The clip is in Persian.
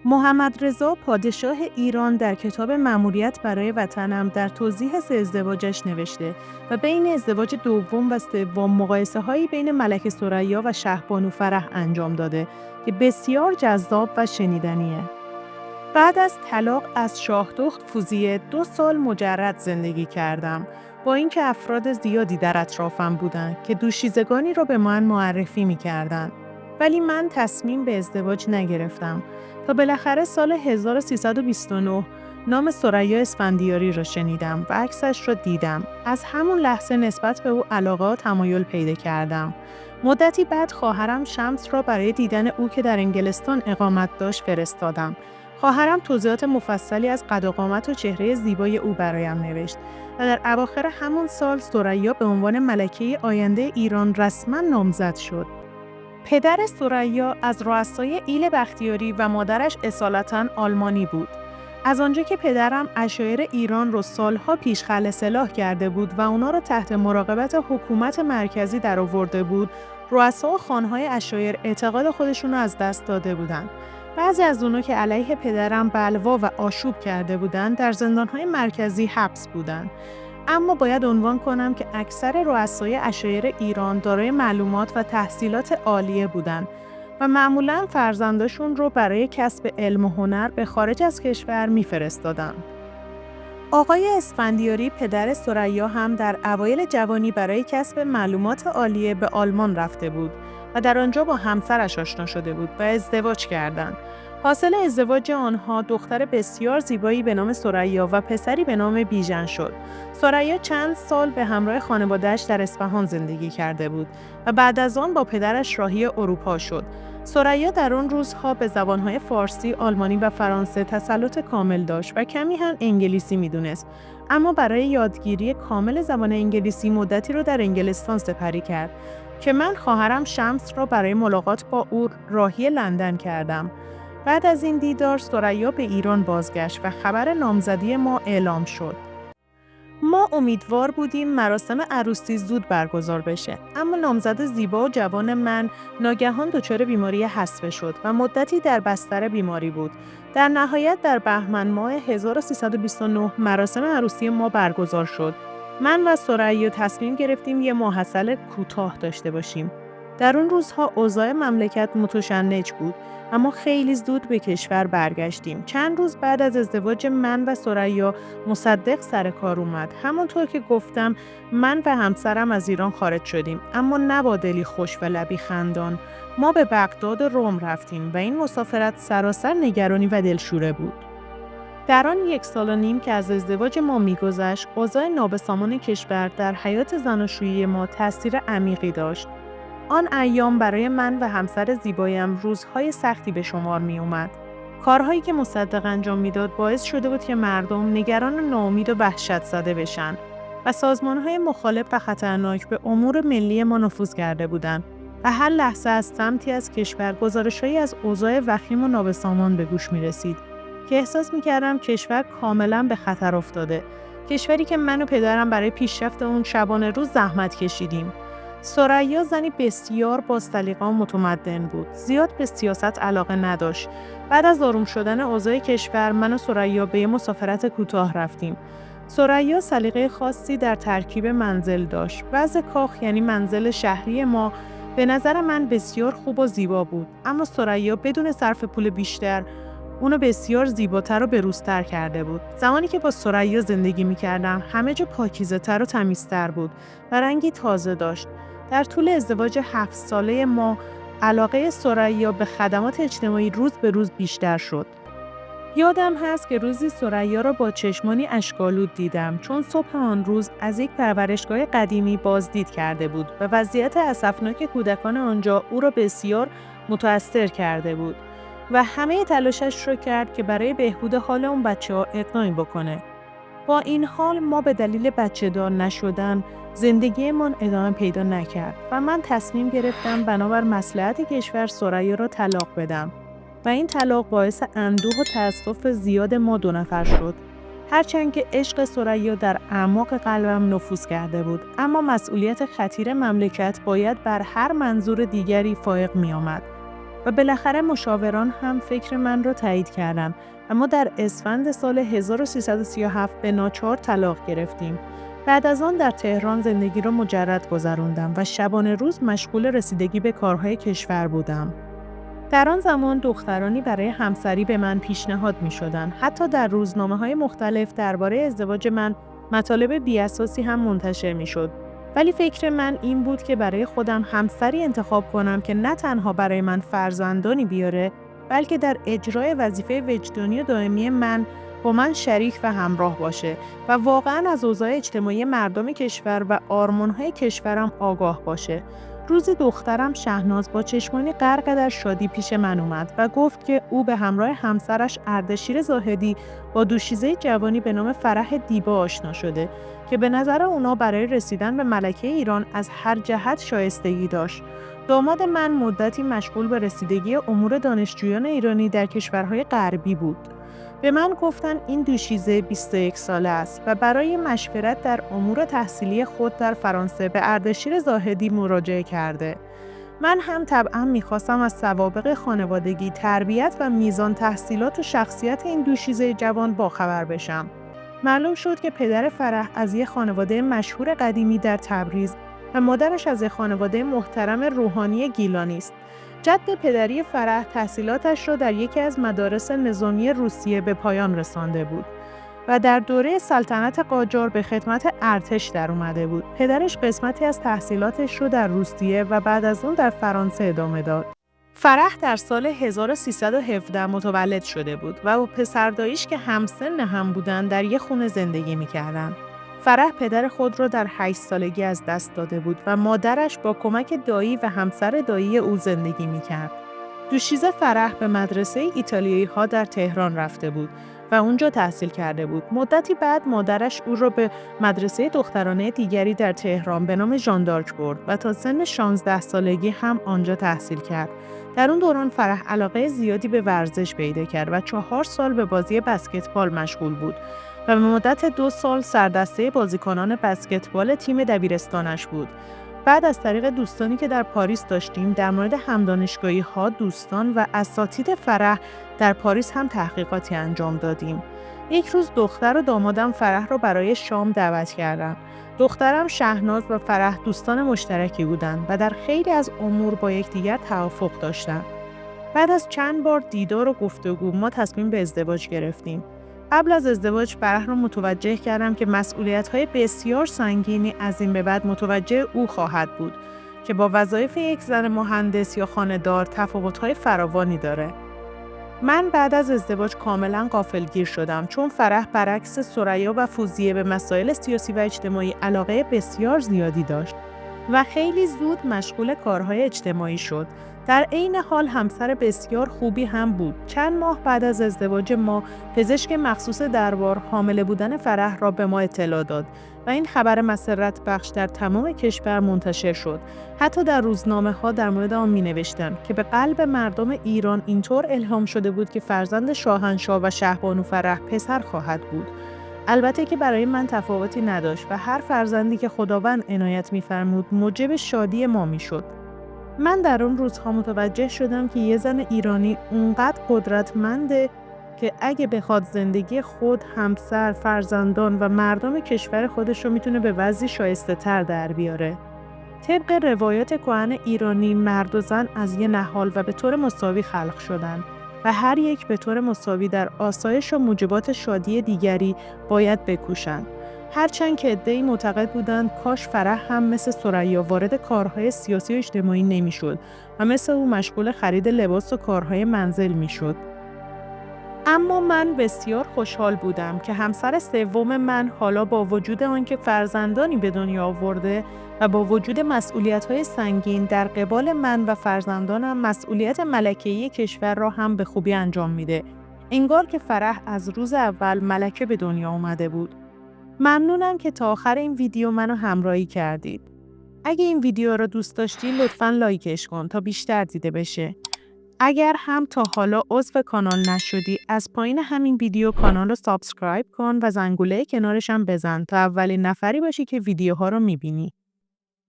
محمدرضا پادشاه ایران در کتاب مأموریت برای وطنم در توضیح 3 ازدواجش نوشته و بین ازدواج دوم و سوم مقایسه‌هایی بین ملکه ثریا و شهبانو فرح انجام داده که بسیار جذاب و شنیدنیه. بعد از طلاق از شاهدخت فوزیه 2 سال مجرد زندگی کردم، با اینکه افراد زیادی در اطرافم بودند که دوشیزگانی را به من معرفی می‌کردند. ولی من تصمیم به ازدواج نگرفتم تا بالاخره سال 1329 نام ثریا اسفندیاری را شنیدم و عکسش را دیدم. از همون لحظه نسبت به او علاقه و تمایل پیدا کردم. مدتی بعد خواهرم شمس را برای دیدن او که در انگلستان اقامت داشت فرستادم. خواهرم توضیحات مفصلی از قد و قامت و چهره زیبای او برایم نوشت و در اواخر همون سال ثریا به عنوان ملکه آینده ایران رسما نامزد شد. پدر ثریا از رؤسای ایل بختیاری و مادرش اصالتاً آلمانی بود. از آنجا که پدرم عشایر ایران رو سالها پیش خلع سلاح کرده بود و اونا رو تحت مراقبت حکومت مرکزی درآورده بود، رؤسا و خانهای عشایر اعتقاد خودشون رو از دست داده بودند. بعضی از اونا که علیه پدرم بلوا و آشوب کرده بودند در زندانهای مرکزی حبس بودند. اما باید عنوان کنم که اکثر رؤسای عشایر ایران دارای معلومات و تحصیلات عالیه بودند و معمولاً فرزنداشون رو برای کسب علم و هنر به خارج از کشور می‌فرستادن. آقای اسفندیاری پدر ثریا هم در اوایل جوانی برای کسب معلومات عالیه به آلمان رفته بود و در آنجا با همسرش آشنا شده بود و ازدواج کردند. حاصل ازدواج آنها دختر بسیار زیبایی به نام ثریا و پسری به نام بیژن شد. ثریا چند سال به همراه خانواده‌اش در اصفهان زندگی کرده بود و بعد از آن با پدرش راهی اروپا شد. ثریا در آن روزها به زبانهای فارسی، آلمانی و فرانسه تسلط کامل داشت و کمی هم انگلیسی میدونست. اما برای یادگیری کامل زبان انگلیسی مدتی رو در انگلستان سپری کرد که من خواهرم شمس را برای ملاقات با او راهی لندن کردم. بعد از این دیدار ثریا به ایران بازگشت و خبر نامزدی ما اعلام شد. ما امیدوار بودیم مراسم عروسی زود برگزار بشه، اما نامزد زیبا و جوان من ناگهان دچار بیماری حصبه شد و مدتی در بستر بیماری بود. در نهایت در بهمن ماه 1329 مراسم عروسی ما برگزار شد. من و ثریا تصمیم گرفتیم یه ماحصل کوتاه داشته باشیم. در اون روزها اوضاع مملکت متشنج بود، اما خیلی زود به کشور برگشتیم. چند روز بعد از ازدواج من و ثریا مصدق سر کار اومد. همونطور که گفتم من و همسرم از ایران خارج شدیم، اما نه با دلی خوش و لبی خندان. ما به بغداد و روم رفتیم و این مسافرت سراسر نگرانی و دلشوره بود. در آن 1 سال و نیم که از ازدواج ما می‌گذشت، اوضاع نابسامان کشور در حیات زناشویی ما تأثیر عمیقی داشت. آن ایام برای من و همسر زیبایم روزهای سختی به شمار می اومد. کارهایی که مصدق انجام میداد باعث شده بود که مردم نگران و ناامید و وحشت زده بشن و سازمانهای مخالف و خطرناک به امور ملی ما نفوذ کرده بودند و هر لحظه از سمتی از کشور گزارش‌هایی از اوضاع وخیم و نابسامان به گوش می رسید که احساس می کردم کشور کاملا به خطر افتاده. کشوری که من و پدرم برای پیشرفت اون شبانه روز زحمت کشیدیم. ثریا زنی بسیار باصلیقه و متمدن بود. زیاد به سیاست علاقه نداشت. بعد از آروم شدن اوضاع کشور، من و ثریا به یه مسافرت کوتاه رفتیم. ثریا سلیقه خاصی در ترکیب منزل داشت. وضع کاخ یعنی منزل شهری ما به نظر من بسیار خوب و زیبا بود. اما ثریا بدون صرف پول بیشتر اونو بسیار زیباتر و بروزتر کرده بود. زمانی که با ثریا زندگی می‌کردم، همه جا پاکیزه‌تر و تمیزتر بود و رنگی تازه داشت. در طول ازدواج 7 ساله ما، علاقه ثریا به خدمات اجتماعی روز به روز بیشتر شد. یادم هست که روزی ثریا را با چشمانی اشک‌آلود دیدم، چون صبح آن روز از یک پرورشگاه قدیمی بازدید کرده بود و وضعیت اسفناک کودکان آنجا او را بسیار متأثر کرده بود و همه تلاشش را کرد که برای بهبود حال اون بچه‌ها اقدامی بکنه. با این حال ما به دلیل بچه‌دار نشدن زندگیمان ادامه پیدا نکرد و من تصمیم گرفتم بنابر مصلحت کشور ثریا را طلاق بدم و این طلاق باعث اندوه و تأسف زیاد ما 2 نفر شد. هرچند که عشق ثریا در اعماق قلبم نفوذ کرده بود، اما مسئولیت خطیر مملکت باید بر هر منظور دیگری فائق می آمد. و بالاخره مشاوران هم فکر من را تایید کردند و ما در اسفند سال 1337 به ناچار طلاق گرفتیم. بعد از آن در تهران زندگی را مجرد گذراندم و شبانه روز مشغول رسیدگی به کارهای کشور بودم. در آن زمان دخترانی برای همسری به من پیشنهاد می‌شدند. حتی در روزنامه‌های مختلف درباره ازدواج من مطالب بی‌اساسی هم منتشر می‌شد. ولی فکر من این بود که برای خودم همسری انتخاب کنم که نه تنها برای من فرزندانی بیاره، بلکه در اجرای وظیفه وجدانی و دائمی من با من شریک و همراه باشه و واقعاً از اوضاع اجتماعی مردم کشور و آرمان‌های کشورم آگاه باشه. روزی دخترم شهناز با چشمانی غرق در شادی پیش من اومد و گفت که او به همراه همسرش اردشیر زاهدی با دوشیزه جوانی به نام فرح دیبا آشنا شده که به نظر اونا برای رسیدن به ملکه ایران از هر جهت شایستگی داشت. داماد من مدتی مشغول به رسیدگی امور دانشجویان ایرانی در کشورهای غربی بود. به من گفتن این دوشیزه 21 ساله است و برای مشورت در امور تحصیلی خود در فرانسه به اردشیر زاهدی مراجعه کرده. من هم طبعا میخواستم از سوابق خانوادگی، تربیت و میزان تحصیلات و شخصیت این دوشیزه جوان باخبر بشم. معلوم شد که پدر فرح از یک خانواده مشهور قدیمی در تبریز و مادرش از یک خانواده محترم روحانی گیلانی است. جد پدری فرح تحصیلاتش را در یکی از مدارس نظامی روسیه به پایان رسانده بود و در دوره سلطنت قاجار به خدمت ارتش در اومده بود. پدرش قسمتی از تحصیلاتش رو در روسیه و بعد از اون در فرانسه ادامه داد. فرح در سال 1317 متولد شده بود و با پسرداییش که همسن هم بودن در یک خونه زندگی می‌کردند. فرح پدر خود را در 8 سالگی از دست داده بود و مادرش با کمک دایی و همسر دایی او زندگی می‌کرد. دوشیزه فرح به مدرسه ایتالیایی‌ها در تهران رفته بود و اونجا تحصیل کرده بود. مدتی بعد مادرش او را به مدرسه دخترانه دیگری در تهران به نام ژان دارک برد و تا سن 16 سالگی هم آنجا تحصیل کرد. در اون دوران فرح علاقه زیادی به ورزش پیدا کرد و 4 سال به بازی بسکتبال مشغول بود و به مدت 2 سال سردسته بازیکنان بسکتبال تیم دبیرستانش بود. بعد از طریق دوستانی که در پاریس داشتیم در مورد همدانشگاهی‌ها، دوستان و اساتید فرح در پاریس هم تحقیقاتی انجام دادیم. یک روز دختر و دامادم فرح را برای شام دعوت کردم. دخترم شهناز و فرح دوستان مشترکی بودند و در خیلی از امور با یکدیگر توافق داشتند. بعد از چند بار دیدار و گفتگو ما تصمیم به ازدواج گرفتیم. قبل از ازدواج فرح را متوجه کردم که مسئولیت‌های بسیار سنگینی از این به بعد متوجه او خواهد بود که با وظایف یک زن مهندس یا خانه‌دار تفاوت‌های فراوانی داره. من بعد از ازدواج کاملاً غافلگیر شدم چون فرح برعکس ثریا و فوزیه به مسائل سیاسی و اجتماعی علاقه بسیار زیادی داشت و خیلی زود مشغول کارهای اجتماعی شد. در عین حال همسر بسیار خوبی هم بود. چند ماه بعد از ازدواج ما، پزشک مخصوص دربار حامل بودن فرح را به ما اطلاع داد و این خبر مسرت بخش در تمام کشور منتشر شد. حتی در روزنامه‌ها در مورد آن می‌نوشتند که به قلب مردم ایران اینطور الهام شده بود که فرزند شاهنشاه و شهبانو فرح پسر خواهد بود. البته که برای من تفاوتی نداشت و هر فرزندی که خداوند عنایت می‌فرمود موجب شادی ما می‌شد. من در اون روزها متوجه شدم که یه زن ایرانی اونقدر قدرتمنده که اگه بخواد زندگی خود، همسر، فرزندان و مردم کشور خودش رو میتونه به وضعی شایسته تر در بیاره. طبق روایات کهن ایرانی مرد و زن از یه نهال و به طور مساوی خلق شدن و هر یک به طور مساوی در آسایش و موجبات شادی دیگری باید بکوشند. هرچند که عده‌ای معتقد بودند کاش فرح هم مثل ثریا وارد کارهای سیاسی و اجتماعی نمی‌شد و مثل او مشغول خرید لباس و کارهای منزل می‌شد. اما من بسیار خوشحال بودم که همسر سوم من حالا با وجود آنکه فرزندانی به دنیا آورده و با وجود مسئولیت‌های سنگین در قبال من و فرزندانم مسئولیت ملکه‌ای کشور را هم به خوبی انجام میده. انگار که فرح از روز اول ملکه به دنیا اومده بود. ممنونم که تا آخر این ویدیو منو همراهی کردید. اگه این ویدیو رو دوست داشتی لطفاً لایکش کن تا بیشتر دیده بشه. اگر هم تا حالا عضو کانال نشدی از پایین همین ویدیو کانال رو سابسکرایب کن و زنگوله کنارش هم بزن تا اولین نفری باشی که ویدیوها رو میبینی.